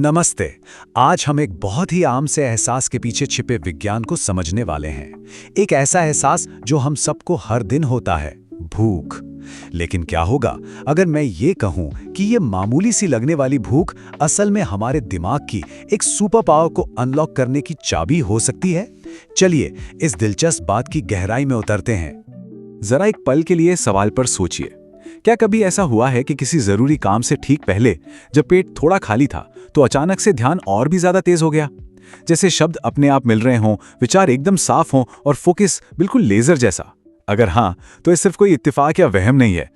नमस्ते। आज हम एक बहुत ही आम से एहसास के पीछे छिपे विज्ञान को समझने वाले हैं। एक ऐसा एहसास जो हम सबको हर दिन होता है, भूख। लेकिन क्या होगा अगर मैं ये कहूं कि ये मामूली सी लगने वाली भूख असल में हमारे दिमाग की एक सुपर पावर को अनलॉक करने की चाबी हो सकती है? चलिए इस दिलचस्प बात की गहराई में उतरते हैं। जरा एक पल के लिए सवाल पर सोचिए। क्या कभी ऐसा हुआ है कि किसी जरूरी काम से ठीक पहले जब पेट थोड़ा खाली था तो अचानक से ध्यान और भी ज्यादा तेज हो गया? जैसे शब्द अपने आप मिल रहे हों, विचार एकदम साफ हों और फोकस बिल्कुल लेजर जैसा। अगर हाँ, तो ये सिर्फ कोई इत्तेफाक या वहम नहीं है।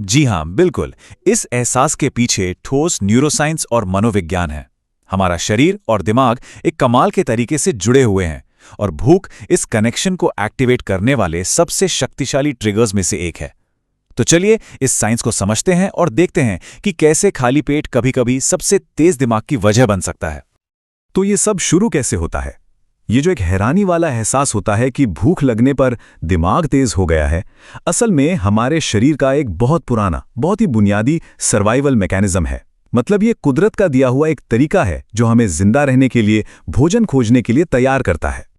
जी हाँ, बिल्कुल। इस एहसास के पीछे ठोस न्यूरोसाइंस और मनोविज्ञान है। हमारा शरीर और दिमाग एक कमाल के तरीके से जुड़े हुए हैं और भूख इस कनेक्शन को एक्टिवेट करने वाले सबसे शक्तिशाली ट्रिगर्स में से एक है। तो चलिए इस साइंस को समझते हैं और देखते हैं कि कैसे खाली पेट कभी-कभी सबसे तेज दिमाग की वजह बन सकता है। तो ये सब शुरू कैसे होता है? ये जो एक हैरानी वाला एहसास होता है कि भूख लगने पर दिमाग तेज हो गया है, असल में हमारे शरीर का एक बहुत पुराना, बहुत ही बुनियादी सर्वाइवल मैकेनिज्म है। मतलब ये कुदरत का दिया हुआ एक तरीका है जो हमें जिंदा रहने के लिए, भोजन खोजने के लिए तैयार करता है।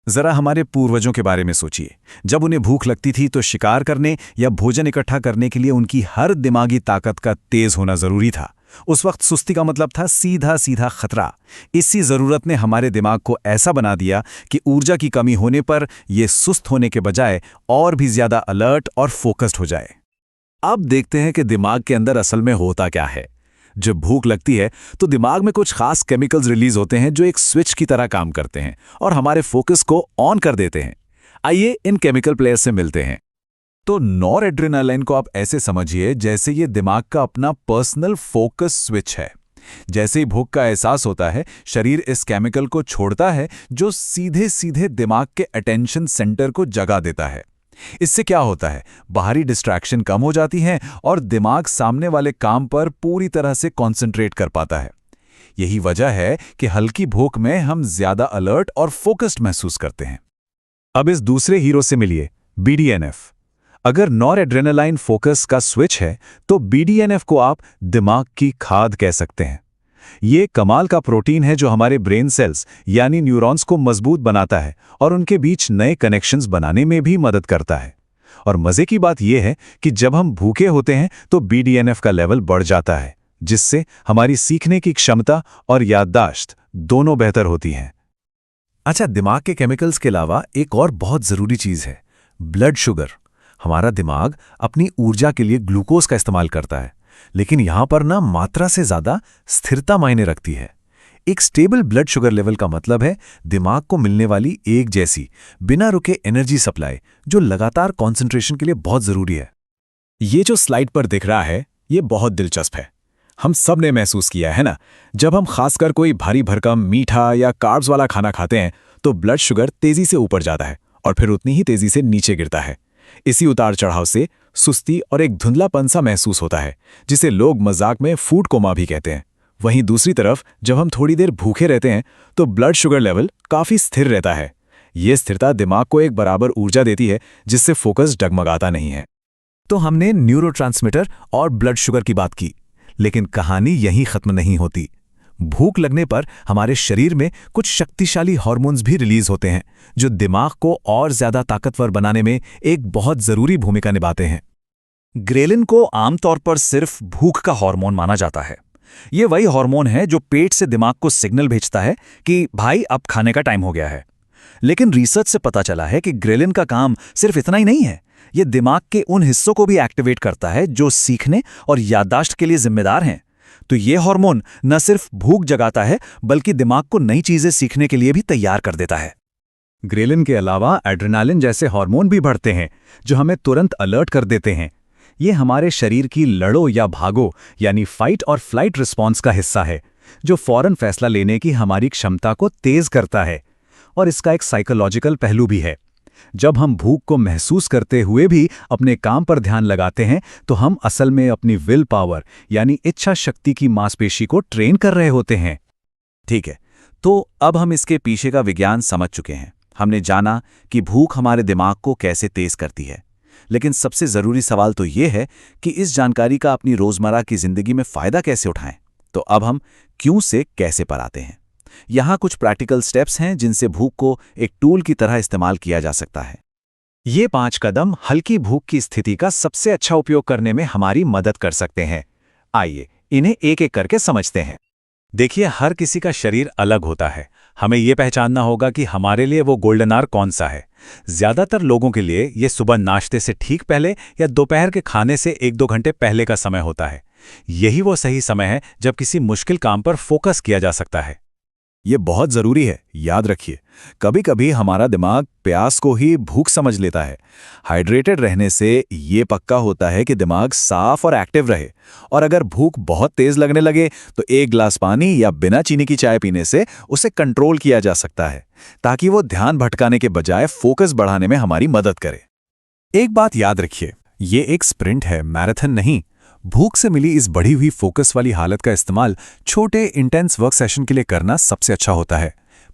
जरा हमारे पूर्वजों के बारे में सोचिए। जब उन्हें भूख लगती थी तो शिकार करने या भोजन इकट्ठा करने के लिए उनकी हर दिमागी ताकत का तेज होना जरूरी था। उस वक्त सुस्ती का मतलब था सीधा सीधा खतरा। इसी जरूरत ने हमारे दिमाग को ऐसा बना दिया कि ऊर्जा की कमी होने पर यह सुस्त होने के बजाय और भी ज्यादा अलर्ट और फोकस्ड हो जाए। अब देखते हैं कि दिमाग के अंदर असल में होता क्या है। जब भूख लगती है तो दिमाग में कुछ खास केमिकल्स रिलीज होते हैं जो एक स्विच की तरह काम करते हैं और हमारे फोकस को ऑन कर देते हैं। आइए इन केमिकल प्लेयर्स से मिलते हैं। तो नॉरएड्रेनालाइन को आप ऐसे समझिए जैसे ये दिमाग का अपना पर्सनल फोकस स्विच है। जैसे ही भूख का एहसास होता है, शरीर इस केमिकल को छोड़ता है जो सीधे सीधे दिमाग के अटेंशन सेंटर को जगा देता है। इससे क्या होता है, बाहरी डिस्ट्रैक्शन कम हो जाती हैं और दिमाग सामने वाले काम पर पूरी तरह से कंसंट्रेट कर पाता है। यही वजह है कि हल्की भूख में हम ज्यादा अलर्ट और फोकस्ड महसूस करते हैं। अब इस दूसरे हीरो से मिलिए, BDNF। अगर नॉरएड्रेनालाइन फोकस का स्विच है तो BDNF को आप दिमाग की खाद कह सकते हैं। ये कमाल का प्रोटीन है जो हमारे ब्रेन सेल्स यानी न्यूरॉन्स को मजबूत बनाता है और उनके बीच नए कनेक्शंस बनाने में भी मदद करता है। और मजे की बात यह है कि जब हम भूखे होते हैं तो BDNF का लेवल बढ़ जाता है, जिससे हमारी सीखने की क्षमता और याददाश्त दोनों बेहतर होती हैं। अच्छा, दिमाग के केमिकल्स के अलावा एक और बहुत जरूरी चीज है, ब्लड शुगर। हमारा दिमाग अपनी ऊर्जा के लिए ग्लूकोज का इस्तेमाल करता है, लेकिन यहां पर ना मात्रा से ज्यादा स्थिरता मायने रखती है। एक स्टेबल ब्लड शुगर लेवल का मतलब है दिमाग को मिलने वाली एक जैसी बिना रुके एनर्जी सप्लाई जो लगातार कंसंट्रेशन के लिए बहुत जरूरी है। ये जो स्लाइड पर दिख रहा है ये बहुत दिलचस्प है। हम सब ने महसूस किया है ना, जब हम खासकर कोई भारी भरकम मीठा या कार्ब्स वाला खाना खाते हैं तो ब्लड शुगर तेजी से ऊपर जाता है और फिर उतनी ही तेजी से नीचे गिरता है। इसी उतार चढ़ाव से सुस्ती और एक धुंधलापन सा महसूस होता है, जिसे लोग मजाक में फूड कोमा भी कहते हैं। वहीं दूसरी तरफ जब हम थोड़ी देर भूखे रहते हैं तो ब्लड शुगर लेवल काफी स्थिर रहता है। ये स्थिरता दिमाग को एक बराबर ऊर्जा देती है जिससे फोकस डगमगाता नहीं है। तो हमने न्यूरोट्रांसमीटर और ब्लड शुगर की बात की, लेकिन कहानी यहीं खत्म नहीं होती। भूख लगने पर हमारे शरीर में कुछ शक्तिशाली हार्मोन्स भी रिलीज होते हैं जो दिमाग को और ज्यादा ताकतवर बनाने में एक बहुत जरूरी भूमिका निभाते हैं। ग्रेलिन को आमतौर पर सिर्फ भूख का हार्मोन माना जाता है। ये वही हार्मोन है जो पेट से दिमाग को सिग्नल भेजता है कि भाई अब खाने का टाइम हो गया है। लेकिन रिसर्च से पता चला है कि ग्रेलिन का काम सिर्फ इतना ही नहीं है। ये दिमाग के उन हिस्सों को भी एक्टिवेट करता है जो सीखने और याददाश्त के लिए जिम्मेदार हैं। तो ये हार्मोन न सिर्फ भूख जगाता है बल्कि दिमाग को नई चीजें सीखने के लिए भी तैयार कर देता है। ग्रेलिन के अलावा एड्रेनालिन जैसे हार्मोन भी बढ़ते हैं जो हमें तुरंत अलर्ट कर देते हैं। ये हमारे शरीर की लड़ो या भागो यानी फाइट और फ्लाइट रिस्पॉन्स का हिस्सा है जो फौरन फैसला लेने की हमारी क्षमता को तेज करता है। और इसका एक साइकोलॉजिकल पहलू भी है। जब हम भूख को महसूस करते हुए भी अपने काम पर ध्यान लगाते हैं तो हम असल में अपनी विल पावर यानी इच्छा शक्ति की मांसपेशी को ट्रेन कर रहे होते हैं। ठीक है, तो अब हम इसके पीछे का विज्ञान समझ चुके हैं। हमने जाना कि भूख हमारे दिमाग को कैसे तेज करती है, लेकिन सबसे जरूरी सवाल तो ये है कि इस जानकारी का अपनी रोजमर्रा की जिंदगी में फायदा कैसे उठाएं। तो अब हम क्यों से कैसे पर आते हैं। यहाँ कुछ प्रैक्टिकल स्टेप्स हैं जिनसे भूख को एक टूल की तरह इस्तेमाल किया जा सकता है। ये 5 कदम हल्की भूख की स्थिति का सबसे अच्छा उपयोग करने में हमारी मदद कर सकते हैं। आइए इन्हें एक एक करके समझते हैं। देखिए, हर किसी का शरीर अलग होता है। हमें ये पहचानना होगा कि हमारे लिए वो गोल्डन आवर कौन सा है। ज्यादातर लोगों के लिए ये सुबह नाश्ते से ठीक पहले या दोपहर के खाने से 1-2 घंटे पहले का समय होता है। यही वो सही समय है जब किसी मुश्किल काम पर फोकस किया जा सकता है। ये बहुत जरूरी है, याद रखिए। कभी कभी हमारा दिमाग प्यास को ही भूख समझ लेता है। हाइड्रेटेड रहने से ये पक्का होता है कि दिमाग साफ और एक्टिव रहे। और अगर भूख बहुत तेज लगने लगे तो 1 गिलास पानी या बिना चीनी की चाय पीने से उसे कंट्रोल किया जा सकता है, ताकि वो ध्यान भटकाने के बजाय फोकस बढ़ाने में हमारी मदद करे। एक बात याद रखिए, ये एक स्प्रिंट है, मैराथन नहीं। भूख से मिली इस बढ़ी हुई फोकस वाली हालत का इस्तेमाल छोटे इंटेंस वर्क सेशन के लिए करना सबसे अच्छा होता है।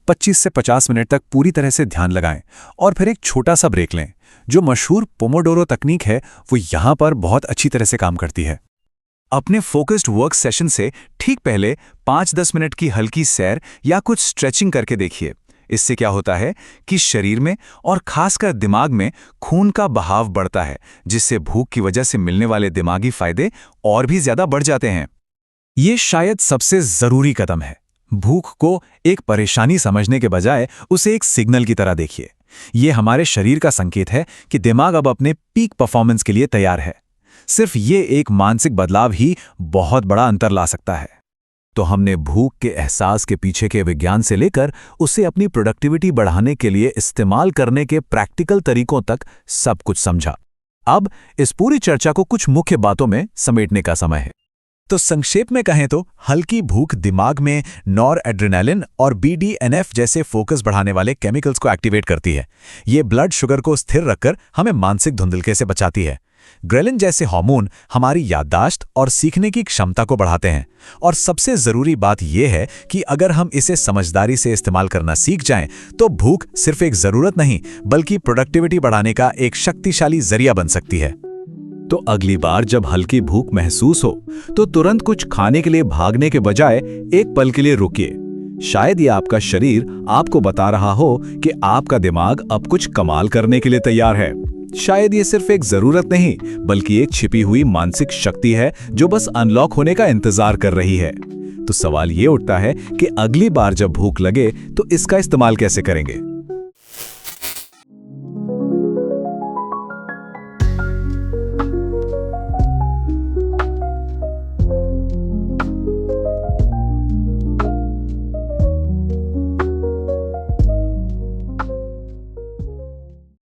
25 से 50 मिनट तक पूरी तरह से ध्यान लगाएं और फिर एक छोटा सा ब्रेक लें। जो मशहूर पोमोडोरो तकनीक है वो यहाँ पर बहुत अच्छी तरह से काम करती है। अपने फोकस्ड वर्क सेशन से ठीक पहले 5-10 मिनट की हल्की सैर या कुछ स्ट्रेचिंग करके देखिए। इससे क्या होता है कि शरीर में और खासकर दिमाग में खून का बहाव बढ़ता है, जिससे भूख की वजह से मिलने वाले दिमागी फायदे और भी ज्यादा बढ़ जाते हैं। ये शायद सबसे जरूरी कदम है। भूख को एक परेशानी समझने के बजाय उसे एक सिग्नल की तरह देखिए। ये हमारे शरीर का संकेत है कि दिमाग अब अपने पीक परफॉर्मेंस के लिए तैयार है। सिर्फ ये एक मानसिक बदलाव ही बहुत बड़ा अंतर ला सकता है। तो हमने भूख के एहसास के पीछे के विज्ञान से लेकर उसे अपनी प्रोडक्टिविटी बढ़ाने के लिए इस्तेमाल करने के प्रैक्टिकल तरीकों तक सब कुछ समझा। अब इस पूरी चर्चा को कुछ मुख्य बातों में समेटने का समय है। तो संक्षेप में कहें तो हल्की भूख दिमाग में नॉरएड्रेनालिन और BDNF जैसे फोकस बढ़ाने वाले केमिकल्स को एक्टिवेट करती है। ये ब्लड शुगर को स्थिर रखकर हमें मानसिक धुंधलके से बचाती है। ग्रेलिन जैसे हार्मोन हमारी याददाश्त और सीखने की क्षमता को बढ़ाते हैं। और सबसे जरूरी बात यह है कि अगर हम इसे समझदारी से इस्तेमाल करना सीख जाएं, तो भूख सिर्फ एक जरूरत नहीं बल्कि प्रोडक्टिविटी बढ़ाने का एक शक्तिशाली जरिया बन सकती है। तो अगली बार जब हल्की भूख महसूस हो तो तुरंत कुछ खाने के लिए भागने के बजाय एक पल के लिए रुकिए। शायद ये आपका शरीर आपको बता रहा हो कि आपका दिमाग अब कुछ कमाल करने के लिए तैयार है। शायद ये सिर्फ एक जरूरत नहीं बल्कि एक छिपी हुई मानसिक शक्ति है जो बस अनलॉक होने का इंतजार कर रही है। तो सवाल ये उठता है कि अगली बार जब भूख लगे तो इसका इस्तेमाल कैसे करेंगे।